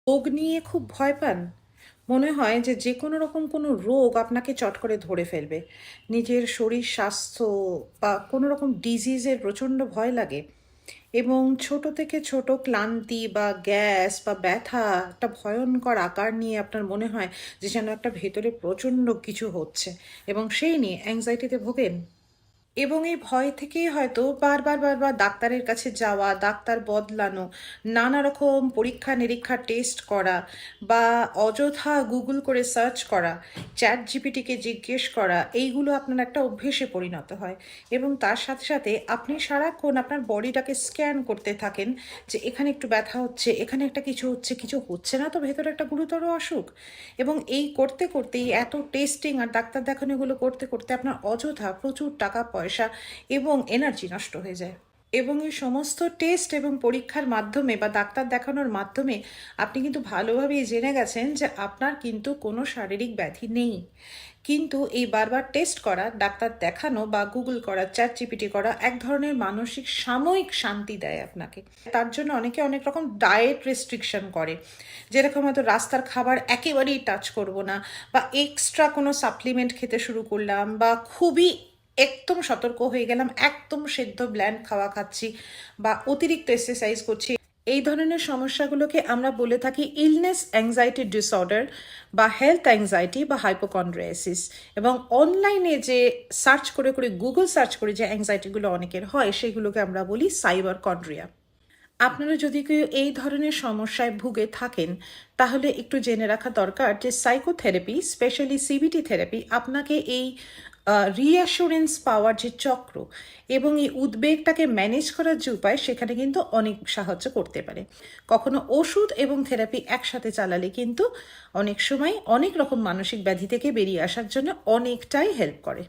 রোগ নিয়ে খুব ভয় পান? মনে হয় যে যে কোনো রকম কোনো রোগ আপনাকে চট করে ধরে ফেলবে। নিজের শরীর স্বাস্থ্য বা কোনো রকম ডিজিজের প্রচণ্ড ভয় লাগে এবং ছোট থেকে ছোট ক্লান্তি বা গ্যাস বা ব্যথা একটা ভয়ঙ্কর আকার নিয়ে আপনার মনে হয় যে যেন একটা ভেতরে প্রচণ্ড কিছু হচ্ছে এবং সেই নিয়ে অ্যাংজাইটিতে ভোগেন। এবং এই ভয় থেকেই হয়তো বারবার বারবার ডাক্তারের কাছে যাওয়া, ডাক্তার বদলানো, নানা রকম পরীক্ষা নিরীক্ষা টেস্ট করা বা অযথা গুগল করে সার্চ করা, চ্যাট জিপিটিকে জিজ্ঞেস করা, এইগুলো আপনার একটা অভ্যেসে পরিণত হয়। এবং তার সাথে সাথে আপনি সারাক্ষণ আপনার বডিটাকে স্ক্যান করতে থাকেন যে এখানে একটু ব্যথা হচ্ছে, এখানে একটা কিছু হচ্ছে, কিছু হচ্ছে না তো ভেতরে একটা গুরুতর অসুখ। এবং এই করতে করতেই এত টেস্টিং আর ডাক্তার দেখানোগুলো করতে করতে আপনার অযথা প্রচুর টাকা পয়সা এবং এনার্জি নষ্ট হয়ে যায়। এবং এই সমস্ত টেস্ট এবং পরীক্ষার মাধ্যমে বা ডাক্তার দেখানোর মাধ্যমে আপনি কিন্তু ভালোভাবেই জেনে গেছেন যে আপনার কিন্তু কোনো শারীরিক ব্যাধি নেই। কিন্তু এই বারবার টেস্ট করা, ডাক্তার দেখানো বা গুগল করা, চ্যাট জিপিটি করা এক ধরনের মানসিক সাময়িক শান্তি দেয় আপনাকে। তার জন্য অনেকে অনেক রকম ডায়েট রেস্ট্রিকশন করে, যেরকম হয়তো রাস্তার খাবার একেবারেই টাচ করব না, বা এক্সট্রা কোনো সাপ্লিমেন্ট খেতে শুরু করলাম, বা খুবই একদম সতর্ক হয়ে গেলাম, একদম সেদ্ধ ব্ল্যান্ড খাওয়া খাচ্ছি, বা অতিরিক্ত এক্সারসাইজ করছি। এই ধরনের সমস্যাগুলোকে আমরা বলে থাকি ইলনেস অ্যাংজাইটি ডিসঅর্ডার বা হেলথ অ্যাংজাইটি বা হাইপোকন্ড্রিয়াসিস। এবং অনলাইনে যে সার্চ করে করে গুগল সার্চ করে যে অ্যাংজাইটিগুলো অনেকের হয় সেগুলোকে আমরা বলি সাইবার কন্ড্রিয়া। আপনারা যদি কেউ এই ধরনের সমস্যায় ভুগে থাকেন তাহলে একটু জেনে রাখা দরকার যে সাইকোথেরাপি, স্পেশালি সিবিটি থেরাপি, আপনাকে এই রিঅ্যাসুরেন্স পাওয়ার যে চক্র এবং এই উদ্বেগটাকে ম্যানেজ করার যে উপায় সেখানে কিন্তু অনেক সাহায্য করতে পারে। কখনো ওষুধ এবং থেরাপি একসাথে চালালে কিন্তু অনেক সময় অনেক রকম মানসিক ব্যাধি থেকে বেরিয়ে আসার জন্য অনেকটাই হেল্প করে।